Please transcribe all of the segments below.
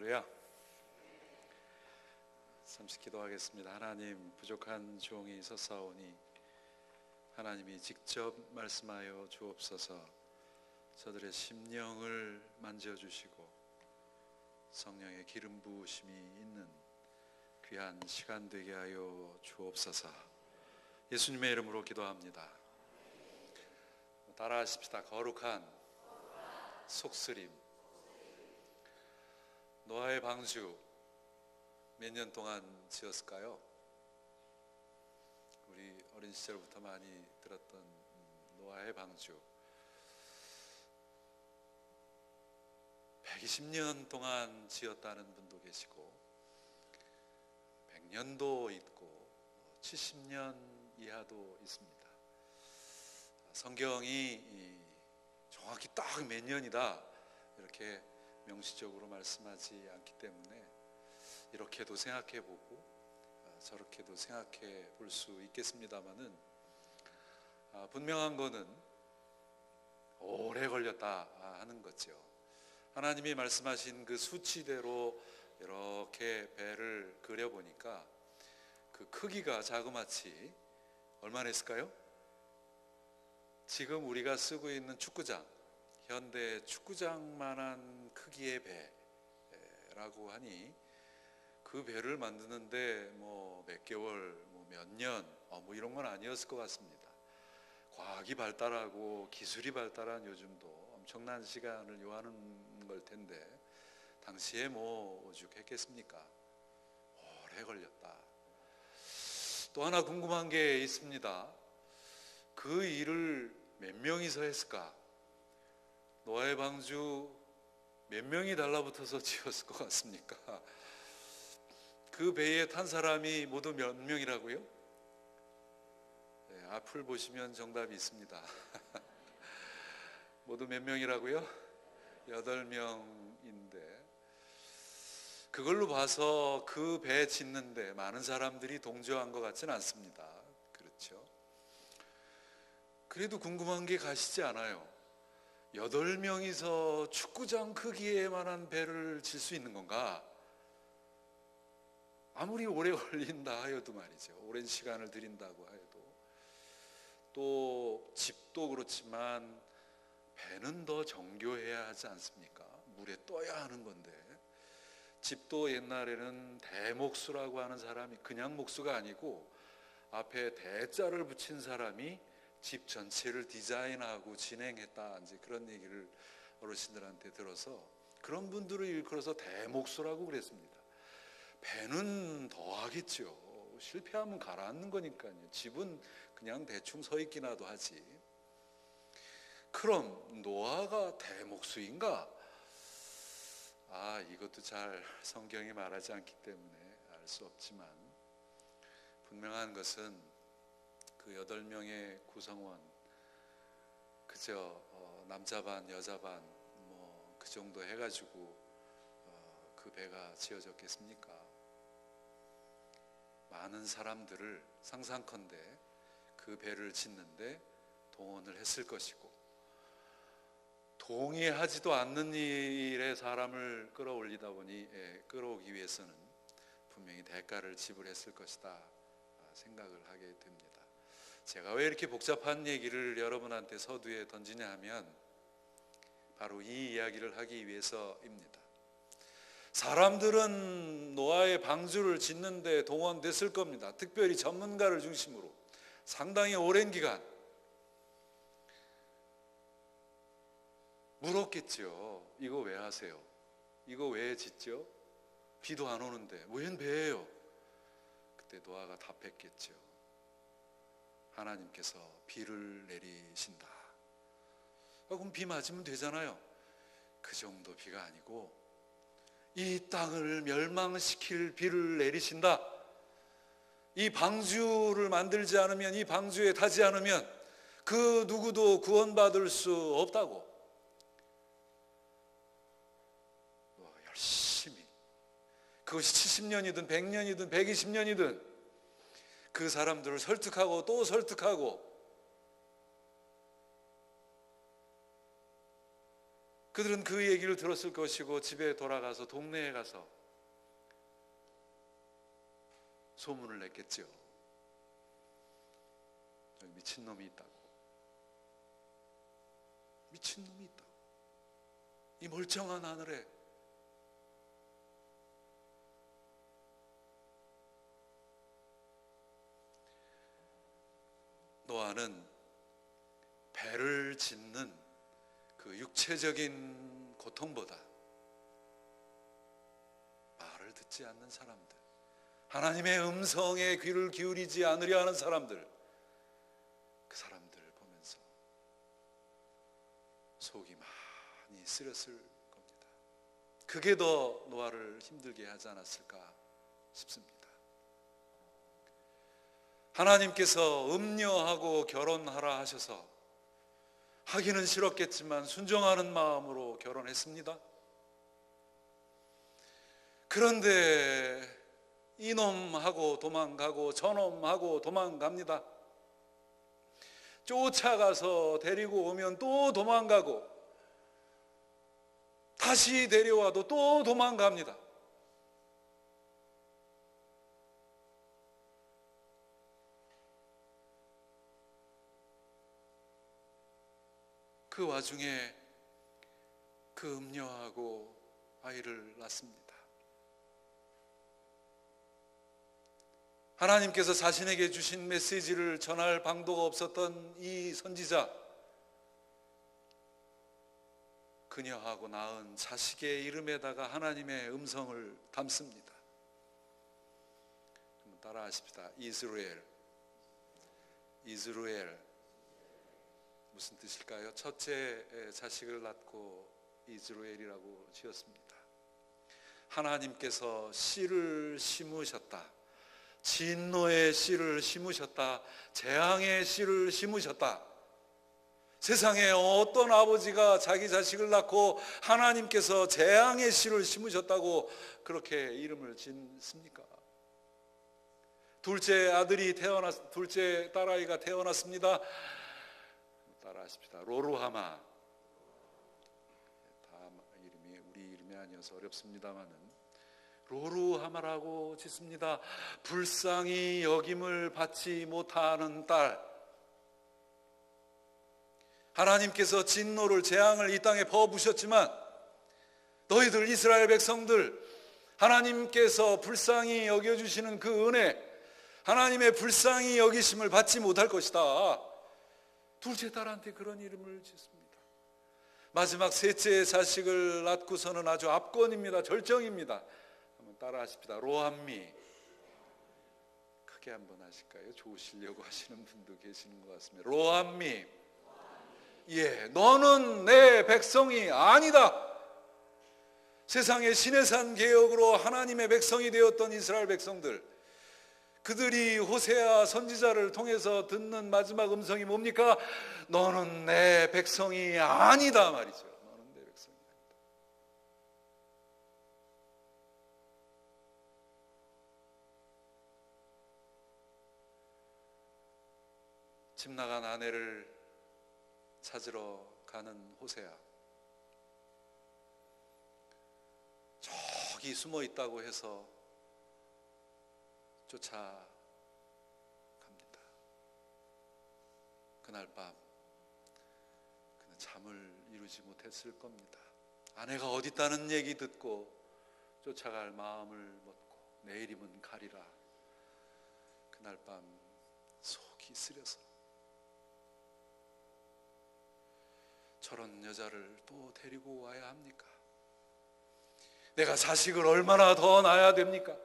할렐루야. 잠시 기도하겠습니다. 하나님, 부족한 종이 섰사오니 하나님이 직접 말씀하여 주옵소서. 저들의 심령을 만져주시고 성령의 기름 부으심이 있는 귀한 시간 되게 하여 주옵소서. 예수님의 이름으로 기도합니다. 따라하십시다. 거룩한 속쓰림. 노아의 방주 몇 년 동안 지었을까요? 우리 어린 시절부터 많이 들었던 노아의 방주. 120년 동안 지었다는 분도 계시고 100년도 있고 70년 이하도 있습니다. 성경이 정확히 딱 몇 년이다 이렇게 명시적으로 말씀하지 않기 때문에 이렇게도 생각해보고 저렇게도 생각해 볼 수 있겠습니다만은 분명한 거는 오래 걸렸다 하는 거죠. 하나님이 말씀하신 그 수치대로 이렇게 배를 그려보니까 그 크기가 자그마치 얼마나 했을까요? 지금 우리가 쓰고 있는 축구장, 현대 축구장만한 크기의 배라고 하니 그 배를 만드는데 뭐 몇 개월, 뭐 몇 년, 뭐 이런 건 아니었을 것 같습니다. 과학이 발달하고 기술이 발달한 요즘도 엄청난 시간을 요하는 걸 텐데 당시에 뭐 오죽했겠습니까? 오래 걸렸다. 또 하나 궁금한 게 있습니다. 그 일을 몇 명이서 했을까? 노아의 방주 몇 명이 달라붙어서 지었을 것 같습니까? 그 배에 탄 사람이 모두 몇 명이라고요? 네, 앞을 보시면 정답이 있습니다. 모두 몇 명이라고요? 8명인데 그걸로 봐서 그 배 짓는데 많은 사람들이 동조한 것 같지는 않습니다. 그렇죠? 그래도 궁금한 게 가시지 않아요? 8명이서 축구장 크기에만한 배를 질 수 있는 건가? 아무리 오래 걸린다 하여도 말이죠. 오랜 시간을 들인다고 해도 또 집도 그렇지만 배는 더 정교해야 하지 않습니까? 물에 떠야 하는 건데 집도 옛날에는 대목수라고 하는 사람이 그냥 목수가 아니고 앞에 대자를 붙인 사람이 집 전체를 디자인하고 진행했다 이제 그런 얘기를 어르신들한테 들어서 그런 분들을 일컬어서 대목수라고 그랬습니다. 배는 더 하겠죠. 실패하면 가라앉는 거니까요. 집은 그냥 대충 서 있기나도 하지. 그럼 노아가 대목수인가? 이것도 잘 성경이 말하지 않기 때문에 알 수 없지만 분명한 것은 그 8명의 구성원 그저 남자 반 여자 반 뭐 그 정도 해가지고 그 배가 지어졌겠습니까? 많은 사람들을 상상컨대 그 배를 짓는데 동원을 했을 것이고 동의하지도 않는 일에 사람을 끌어오기 위해서는 분명히 대가를 지불했을 것이다 생각을 하게 됩니다. 제가 왜 이렇게 복잡한 얘기를 여러분한테 서두에 던지냐 하면 바로 이 이야기를 하기 위해서입니다. 사람들은 노아의 방주를 짓는 데 동원됐을 겁니다. 특별히 전문가를 중심으로 상당히 오랜 기간 물었겠죠. 이거 왜 하세요? 이거 왜 짓죠? 비도 안 오는데 웬 배예요? 그때 노아가 답했겠죠. 하나님께서 비를 내리신다. 그럼 비 맞으면 되잖아요. 그 정도 비가 아니고 이 땅을 멸망시킬 비를 내리신다. 이 방주를 만들지 않으면, 이 방주에 타지 않으면 그 누구도 구원받을 수 없다고 열심히, 그것이 70년이든 100년이든 120년이든 그 사람들을 설득하고 또 설득하고 그들은 그 얘기를 들었을 것이고 집에 돌아가서 동네에 가서 소문을 냈겠죠. 여기 미친놈이 있다고. 미친놈이 있다고. 이 멀쩡한 하늘에 노아는 배를 짓는 그 육체적인 고통보다 말을 듣지 않는 사람들, 하나님의 음성에 귀를 기울이지 않으려 하는 사람들, 그 사람들 보면서 속이 많이 쓰렸을 겁니다. 그게 더 노아를 힘들게 하지 않았을까 싶습니다. 하나님께서 음녀하고 결혼하라 하셔서 하기는 싫었겠지만 순종하는 마음으로 결혼했습니다. 그런데 이놈하고 도망가고 저놈하고 도망갑니다. 쫓아가서 데리고 오면 또 도망가고 다시 데려와도 또 도망갑니다. 그 와중에 그 음녀하고 아이를 낳습니다. 하나님께서 자신에게 주신 메시지를 전할 방도가 없었던 이 선지자, 그녀하고 낳은 자식의 이름에다가 하나님의 음성을 담습니다. 한번 따라하십시다. 이스라엘. 이스라엘 무슨 뜻일까요? 첫째 자식을 낳고 이스라엘이라고 지었습니다. 하나님께서 씨를 심으셨다. 진노의 씨를 심으셨다. 재앙의 씨를 심으셨다. 세상에 어떤 아버지가 자기 자식을 낳고 하나님께서 재앙의 씨를 심으셨다고 그렇게 이름을 짓습니까? 둘째 딸아이가 태어났습니다. 따라하십시다. 로루하마. 다 이름이 우리 이름이 아니어서 어렵습니다만은 로루하마라고 짓습니다. 불쌍히 여김을 받지 못하는 딸. 하나님께서 진노를 재앙을 이 땅에 부어부으셨지만 너희들 이스라엘 백성들, 하나님께서 불쌍히 여겨주시는 그 은혜, 하나님의 불쌍히 여기심을 받지 못할 것이다. 둘째 딸한테 그런 이름을 짓습니다. 마지막 셋째 자식을 낳고서는 아주 압권입니다. 절정입니다. 한번 따라하십시다. 로함미. 크게 한번 하실까요? 좋으시려고 하시는 분도 계시는 것 같습니다. 로함미. 예, 너는 내 백성이 아니다. 세상의 시내산 개혁으로 하나님의 백성이 되었던 이스라엘 백성들, 그들이 호세아 선지자를 통해서 듣는 마지막 음성이 뭡니까? 너는 내 백성이 아니다 말이죠. 너는 내 백성이 아니다. 집 나간 아내를 찾으러 가는 호세아, 저기 숨어 있다고 해서 쫓아갑니다. 그날 밤 그는 잠을 이루지 못했을 겁니다. 아내가 어디 있다는 얘기 듣고 쫓아갈 마음을 먹고 내일이면 가리라. 그날 밤 속이 쓰려서 저런 여자를 또 데리고 와야 합니까? 내가 자식을 얼마나 더 낳아야 됩니까?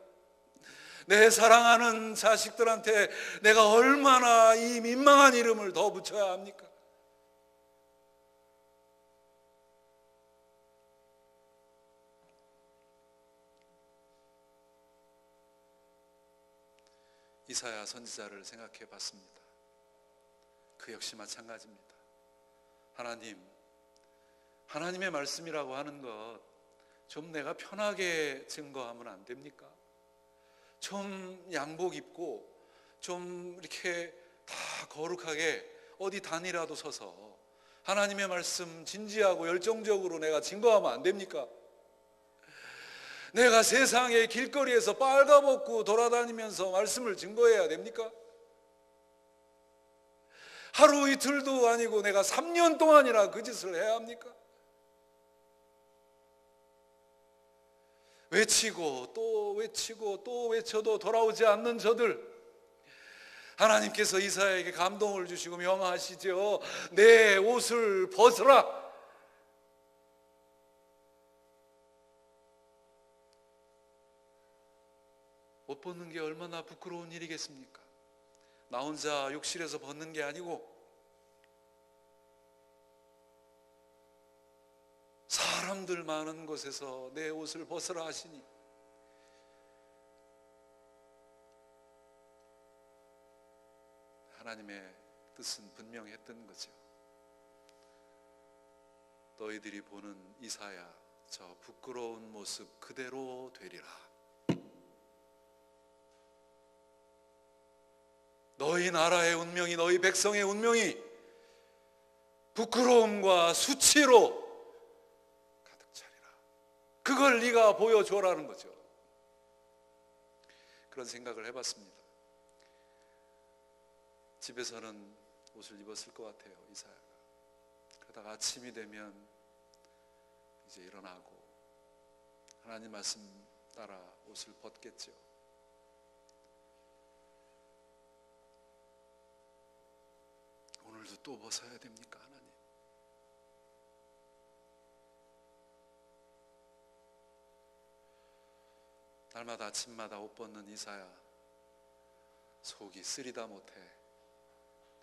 내 사랑하는 자식들한테 내가 얼마나 이 민망한 이름을 더 붙여야 합니까? 이사야 선지자를 생각해 봤습니다. 그 역시 마찬가지입니다. 하나님의 말씀이라고 하는 것 좀 내가 편하게 증거하면 안 됩니까? 좀 양복 입고 좀 이렇게 다 거룩하게 어디 단이라도 서서 하나님의 말씀 진지하고 열정적으로 내가 증거하면 안 됩니까? 내가 세상의 길거리에서 빨가벗고 돌아다니면서 말씀을 증거해야 됩니까? 하루 이틀도 아니고 내가 3년 동안이나 그 짓을 해야 합니까? 외치고 또 외쳐도 돌아오지 않는 저들, 하나님께서 이사야에게 감동을 주시고 명하시죠. 내 옷을 벗으라. 옷 벗는 게 얼마나 부끄러운 일이겠습니까? 나 혼자 욕실에서 벗는 게 아니고 사람들 많은 곳에서 내 옷을 벗으라 하시니 하나님의 뜻은 분명했던 거죠. 너희들이 보는 이사야 저 부끄러운 모습 그대로 되리라. 너희 나라의 운명이, 너희 백성의 운명이 부끄러움과 수치로 가득 차리라. 그걸 네가 보여줘라는 거죠. 그런 생각을 해봤습니다. 집에서는 옷을 입었을 것 같아요, 이사야가. 그러다가 아침이 되면 이제 일어나고 하나님 말씀 따라 옷을 벗겠죠. 오늘도 또 벗어야 됩니까, 하나님? 날마다 아침마다 옷 벗는 이사야, 속이 쓰리다 못해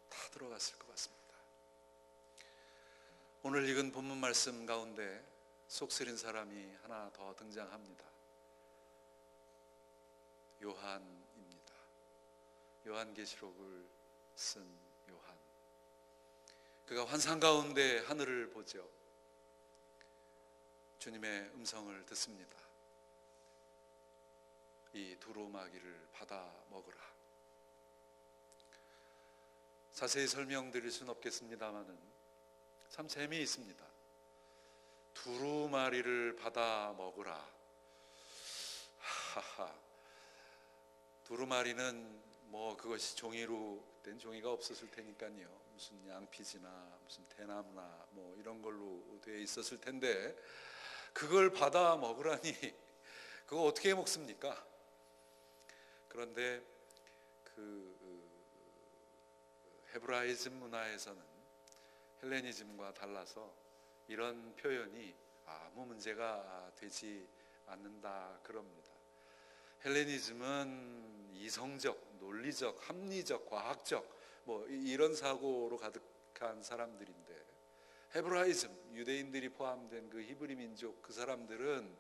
다 들어갔을 것 같습니다. 오늘 읽은 본문 말씀 가운데 속 쓰린 사람이 하나 더 등장합니다. 요한입니다. 요한계시록을 쓴 요한. 그가 환상 가운데 하늘을 보죠. 주님의 음성을 듣습니다. 이 두루마기를 받아 먹으라. 자세히 설명드릴 수는 없겠습니다만은 참 재미있습니다. 두루마리를 받아 먹으라. 하하. 두루마리는 뭐 그것이 종이로, 그땐 종이가 없었을 테니까요. 무슨 양피지나 무슨 대나무나 뭐 이런 걸로 되어 있었을 텐데 그걸 받아 먹으라니 그거 어떻게 먹습니까? 그런데 그 헤브라이즘 문화에서는 헬레니즘과 달라서 이런 표현이 아무 문제가 되지 않는다 그럽니다. 헬레니즘은 이성적, 논리적, 합리적, 과학적 뭐 이런 사고로 가득한 사람들인데, 헤브라이즘, 유대인들이 포함된 그 히브리 민족 그 사람들은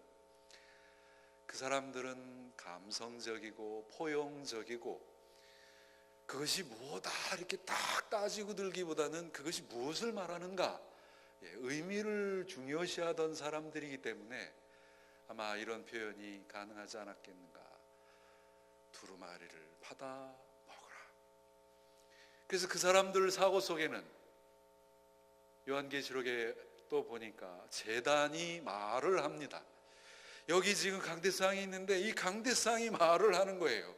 감성적이고 포용적이고, 그것이 뭐다 이렇게 딱 따지고 들기보다는 그것이 무엇을 말하는가, 의미를 중요시하던 사람들이기 때문에 아마 이런 표현이 가능하지 않았겠는가. 두루마리를 받아 먹으라. 그래서 그 사람들 사고 속에는 요한계시록에 또 보니까 제단이 말을 합니다. 여기 지금 강대상이 있는데 이 강대상이 말을 하는 거예요.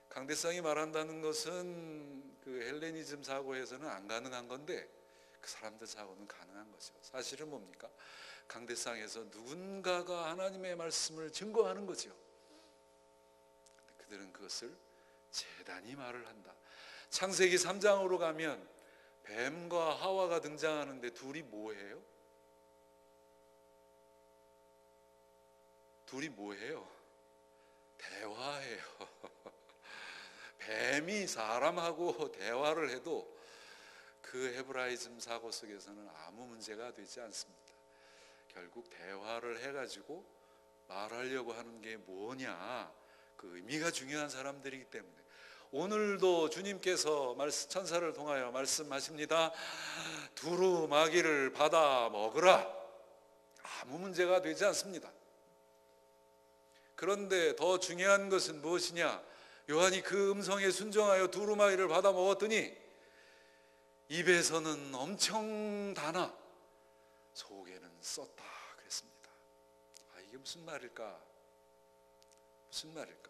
강대상이 말한다는 것은 그 헬레니즘 사고에서는 안 가능한 건데 그 사람들 사고는 가능한 거죠. 사실은 뭡니까? 강대상에서 누군가가 하나님의 말씀을 증거하는 거죠. 그들은 그것을 제단이 말을 한다. 창세기 3장으로 가면 뱀과 하와가 등장하는데 둘이 뭐해요? 둘이 뭐해요? 대화해요. 뱀이 사람하고 대화를 해도 그 헤브라이즘 사고 속에서는 아무 문제가 되지 않습니다. 결국 대화를 해가지고 말하려고 하는 게 뭐냐, 그 의미가 중요한 사람들이기 때문에 오늘도 주님께서 천사를 통하여 말씀하십니다. 두루마기를 받아 먹으라. 아무 문제가 되지 않습니다. 그런데 더 중요한 것은 무엇이냐? 요한이 그 음성에 순종하여 두루마기를 받아 먹었더니 입에서는 엄청 다나 속에는 썩다 그랬습니다. 이게 무슨 말일까? 무슨 말일까?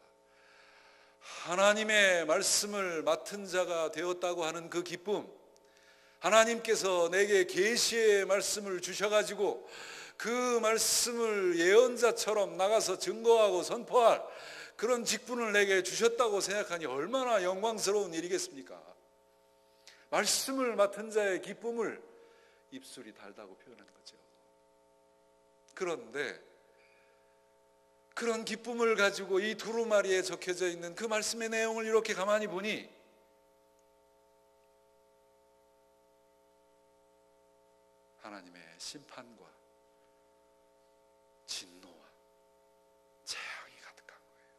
하나님의 말씀을 맡은 자가 되었다고 하는 그 기쁨, 하나님께서 내게 계시의 말씀을 주셔가지고 그 말씀을 예언자처럼 나가서 증거하고 선포할 그런 직분을 내게 주셨다고 생각하니 얼마나 영광스러운 일이겠습니까? 말씀을 맡은 자의 기쁨을 입술이 달다고 표현하는 거죠. 그런데 그런 기쁨을 가지고 이 두루마리에 적혀져 있는 그 말씀의 내용을 이렇게 가만히 보니 하나님의 심판과 진노와 재앙이 가득한 거예요.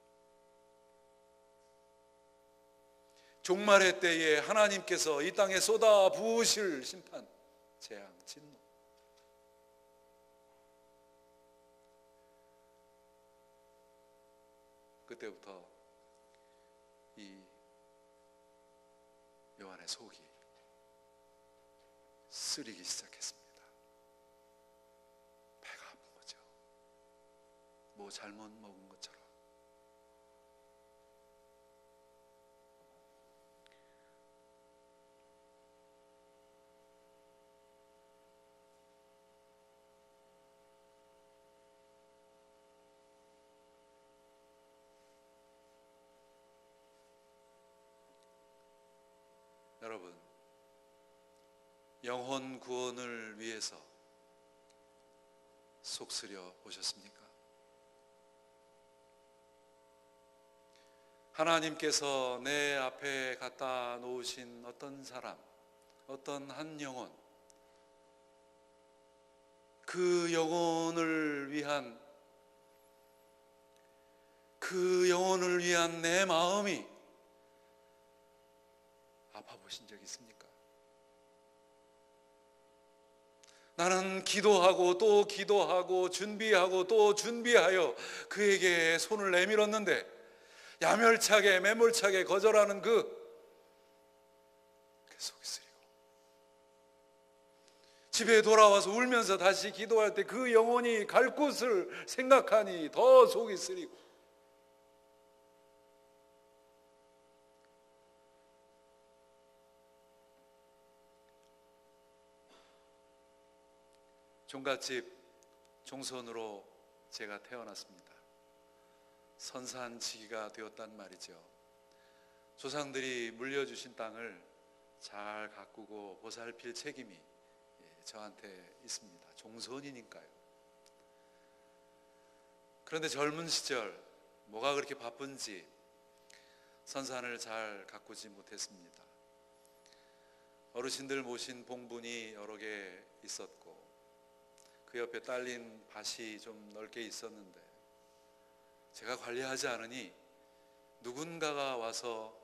종말의 때에 하나님께서 이 땅에 쏟아 부으실 심판, 재앙, 진노. 그때부터 이 요한의 속이 쓰리기 시작했습니다. 배가 아픈 거죠. 뭐 잘못 먹은 것처럼. 여러분, 영혼 구원을 위해서 속쓰려 보셨습니까? 하나님께서 내 앞에 갖다 놓으신 어떤 사람, 어떤 한 영혼, 그 영혼을 위한 내 마음이 아파보신 적 있습니까? 나는 기도하고 또 기도하고 준비하고 또 준비하여 그에게 손을 내밀었는데 야멸차게 매몰차게 거절하는 그 속이 쓰리고, 집에 돌아와서 울면서 다시 기도할 때 그 영혼이 갈 곳을 생각하니 더 속이 쓰리고, 종갓집 종손으로 제가 태어났습니다. 선산지기가 되었단 말이죠. 조상들이 물려주신 땅을 잘 가꾸고 보살필 책임이 저한테 있습니다. 종손이니까요. 그런데 젊은 시절 뭐가 그렇게 바쁜지 선산을 잘 가꾸지 못했습니다. 어르신들 모신 봉분이 여러 개 있었고 그 옆에 딸린 밭이 좀 넓게 있었는데 제가 관리하지 않으니 누군가가 와서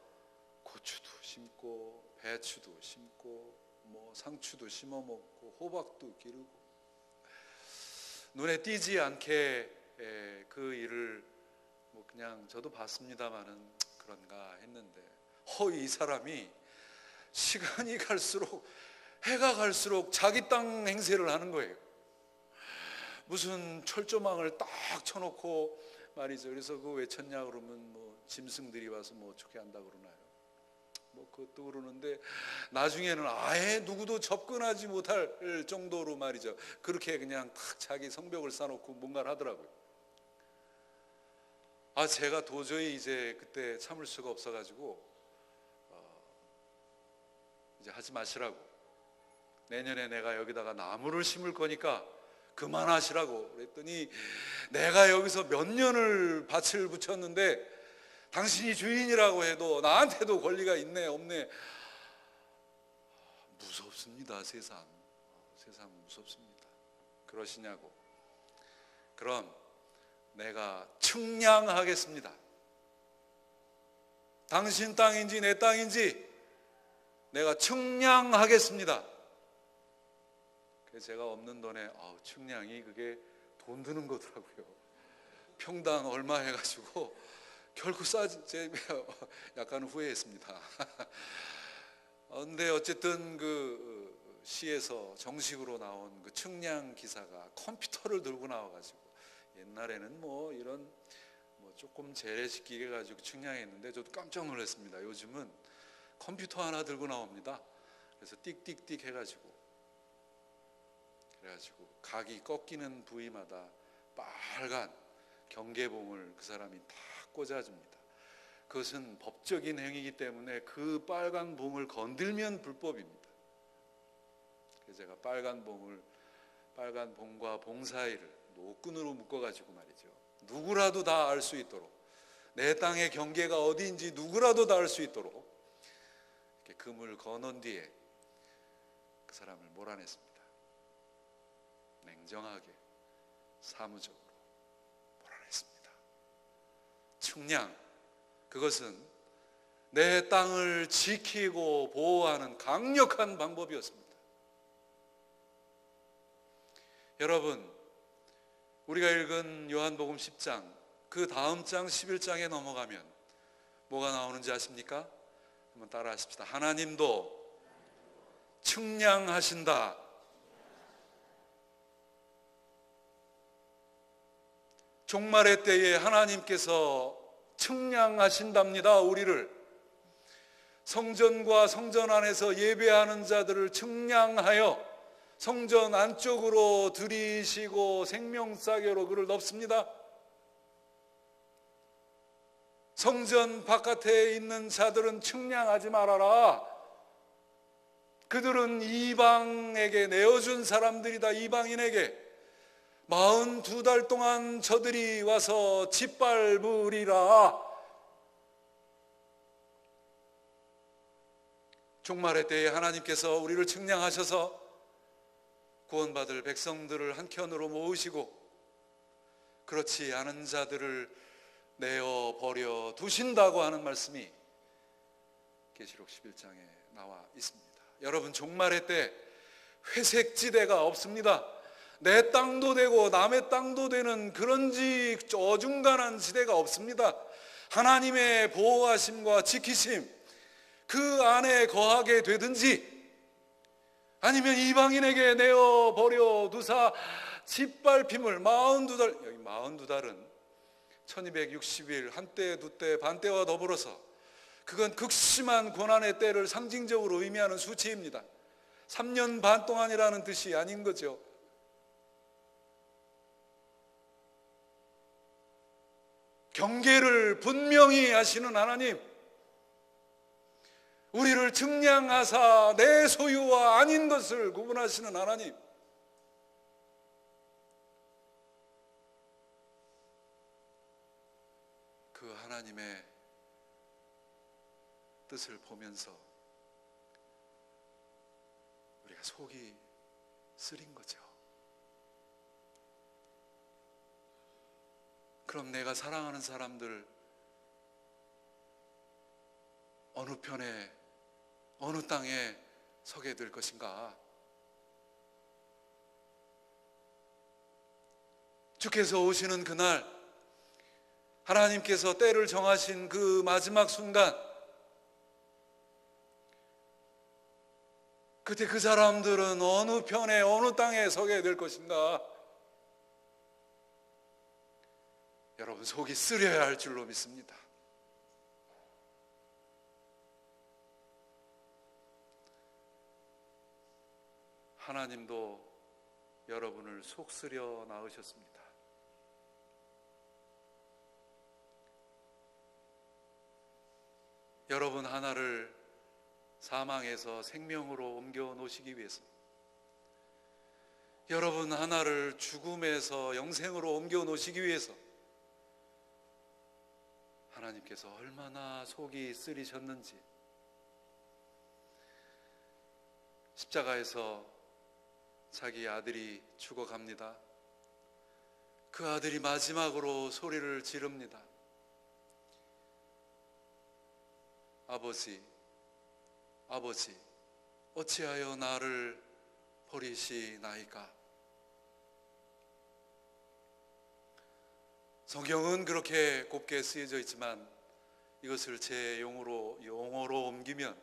고추도 심고 배추도 심고 뭐 상추도 심어 먹고 호박도 기르고 눈에 띄지 않게 그 일을 뭐 그냥 저도 봤습니다마는 그런가 했는데 이 사람이 시간이 갈수록 해가 갈수록 자기 땅 행세를 하는 거예요. 무슨 철조망을 딱 쳐놓고 말이죠. 그래서 그거 왜 쳤냐 그러면 뭐 짐승들이 와서 뭐 어떻게 한다 그러나요? 뭐 그것도 그러는데 나중에는 아예 누구도 접근하지 못할 정도로 말이죠. 그렇게 그냥 탁 자기 성벽을 쌓아놓고 뭔가를 하더라고요. 제가 도저히 이제 그때 참을 수가 없어가지고 이제 하지 마시라고, 내년에 내가 여기다가 나무를 심을 거니까 그만하시라고 그랬더니 내가 여기서 몇 년을 밭을 붙였는데 당신이 주인이라고 해도 나한테도 권리가 있네 없네. 무섭습니다. 세상 무섭습니다. 그러시냐고. 그럼 내가 측량하겠습니다. 당신 땅인지 내 땅인지 내가 측량하겠습니다. 제가 없는 돈에 측량이 그게 돈 드는 거더라고요. 평당 얼마 해가지고 결국 약간 후회했습니다. 근데 어쨌든 그 시에서 정식으로 나온 그 측량 기사가 컴퓨터를 들고 나와가지고, 옛날에는 뭐 이런 뭐 조금 재래식기계 가지고 측량했는데 저도 깜짝 놀랐습니다. 요즘은 컴퓨터 하나 들고 나옵니다. 그래서 띡띡띡 해가지고, 그래가지고 각이 꺾이는 부위마다 빨간 경계봉을 그 사람이 다 꽂아줍니다. 그것은 법적인 행위이기 때문에 그 빨간 봉을 건들면 불법입니다. 그래서 제가 빨간 봉과 봉 사이를 노끈으로 묶어가지고 말이죠, 누구라도 다 알 수 있도록, 내 땅의 경계가 어디인지 누구라도 다 알 수 있도록 이렇게 금을 거놓은 뒤에 그 사람을 몰아냈습니다. 냉정하게, 사무적으로 몰아냈습니다. 측량, 그것은 내 땅을 지키고 보호하는 강력한 방법이었습니다. 여러분, 우리가 읽은 요한복음 10장, 그 다음 장 11장에 넘어가면 뭐가 나오는지 아십니까? 한번 따라 하십시다. 하나님도 측량하신다. 종말의 때에 하나님께서 측량하신답니다. 우리를, 성전과 성전 안에서 예배하는 자들을 측량하여 성전 안쪽으로 들이시고 생명사계로 그를 넣습니다. 성전 바깥에 있는 자들은 측량하지 말아라. 그들은 이방에게 내어준 사람들이다. 이방인에게 42달 동안 저들이 와서 짓밟으리라. 종말의 때에 하나님께서 우리를 측량하셔서 구원받을 백성들을 한켠으로 모으시고 그렇지 않은 자들을 내어버려 두신다고 하는 말씀이 계시록 11장에 나와 있습니다. 여러분, 종말의 때 회색지대가 없습니다. 내 땅도 되고 남의 땅도 되는 그런 어중간한 지대가 없습니다. 하나님의 보호하심과 지키심, 그 안에 거하게 되든지 아니면 이방인에게 내어버려 두사 짓밟힘을 42달, 여기 42달은 1260일, 한때, 두때, 반때와 더불어서 그건 극심한 고난의 때를 상징적으로 의미하는 수치입니다. 3년 반 동안이라는 뜻이 아닌 거죠. 경계를 분명히 하시는 하나님, 우리를 측량하사 내 소유와 아닌 것을 구분하시는 하나님, 그 하나님의 뜻을 보면서 우리가 속이 쓰린 거죠. 그럼 내가 사랑하는 사람들 어느 편에, 어느 땅에 서게 될 것인가? 주께서 오시는 그날, 하나님께서 때를 정하신 그 마지막 순간, 그때 그 사람들은 어느 편에, 어느 땅에 서게 될 것인가? 여러분, 속이 쓰려야 할 줄로 믿습니다. 하나님도 여러분을 속쓰려 낳으셨습니다. 여러분 하나를 사망에서 생명으로 옮겨 놓으시기 위해서, 여러분 하나를 죽음에서 영생으로 옮겨 놓으시기 위해서 하나님께서 얼마나 속이 쓰리셨는지, 십자가에서 자기 아들이 죽어갑니다. 그 아들이 마지막으로 소리를 지릅니다. 아버지, 아버지, 어찌하여 나를 버리시나이까? 성경은 그렇게 곱게 쓰여져 있지만 이것을 제 용어로 옮기면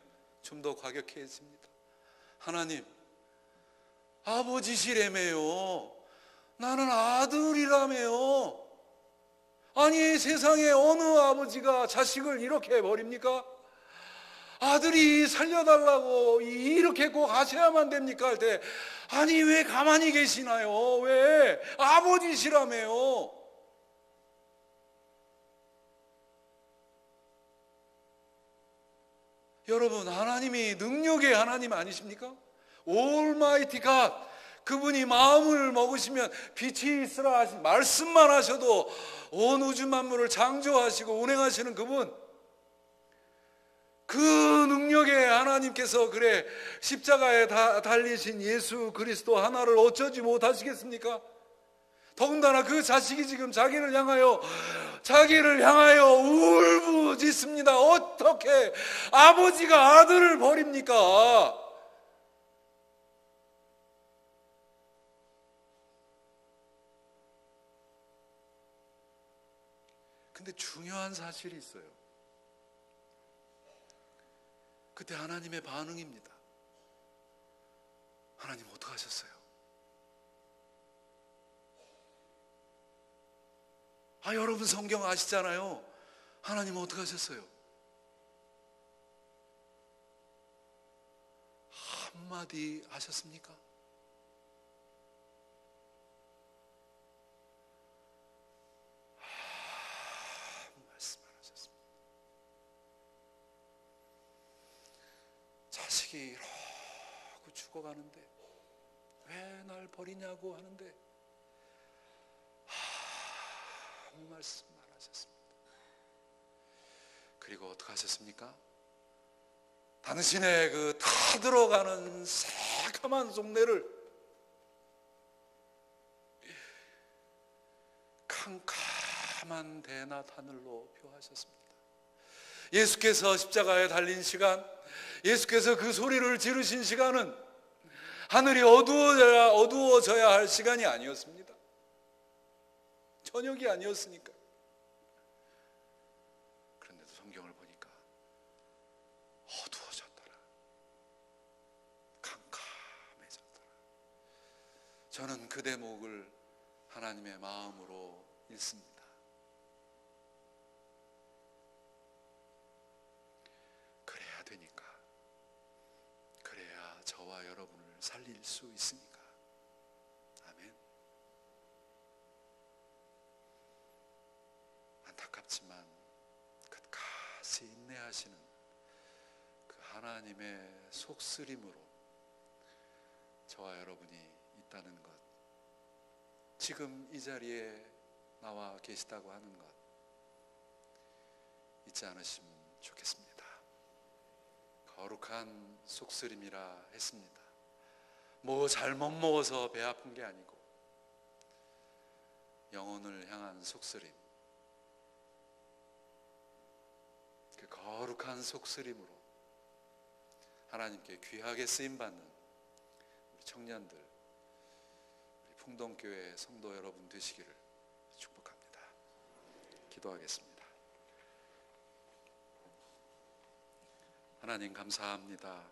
좀 더 과격해집니다. 하나님, 아버지시라며요. 나는 아들이라며요. 아니, 세상에 어느 아버지가 자식을 이렇게 버립니까? 아들이 살려달라고 이렇게 꼭 하셔야만 됩니까? 할 때, 아니, 왜 가만히 계시나요? 왜? 아버지시라며요. 여러분, 하나님이 능력의 하나님 아니십니까? 올마이티 갓, 그분이 마음을 먹으시면 빛이 있으라 하신 말씀만 하셔도 온 우주 만물을 창조하시고 운행하시는 그분, 그 능력의 하나님께서 그래 십자가에 달리신 예수 그리스도 하나를 어쩌지 못하시겠습니까? 더군다나 그 자식이 지금 자기를 향하여 울부짖습니다. 어떻게 아버지가 아들을 버립니까? 근데 중요한 사실이 있어요. 그때 하나님의 반응입니다. 하나님 어떡하셨어요? 여러분 성경 아시잖아요. 하나님 어떡하셨어요? 한마디 하셨습니까? 말씀 안 하셨습니다. 자식이 이러고 죽어가는데 왜 날 버리냐고 하는데 아무 말씀 안 하셨습니다. 그리고 어떻게 하셨습니까? 당신의 그 타들어가는 새카만 속내를 캄캄한 대낮 하늘로 표하셨습니다. 예수께서 십자가에 달린 시간, 예수께서 그 소리를 지르신 시간은 하늘이 어두워져야 할 시간이 아니었습니다. 저녁이 아니었으니까. 그런데도 성경을 보니까 어두워졌더라, 캄캄해졌더라. 저는 그 대목을 하나님의 마음으로 읽습니다. 그래야 되니까, 그래야 저와 여러분을 살릴 수 있으니까. 아멘. 안타깝지만 끝까지 인내하시는 그 하나님의 속쓰림으로 저와 여러분이 있다는 것, 지금 이 자리에 나와 계시다고 하는 것 잊지 않으시면 좋겠습니다. 거룩한 속쓰림이라 했습니다. 뭐 잘못 먹어서 배 아픈 게 아니고 영혼을 향한 속쓰림, 그 거룩한 속쓰림으로 하나님께 귀하게 쓰임받는 우리 청년들, 우리 풍동교회 성도 여러분 되시기를 축복합니다. 기도하겠습니다. 하나님 감사합니다.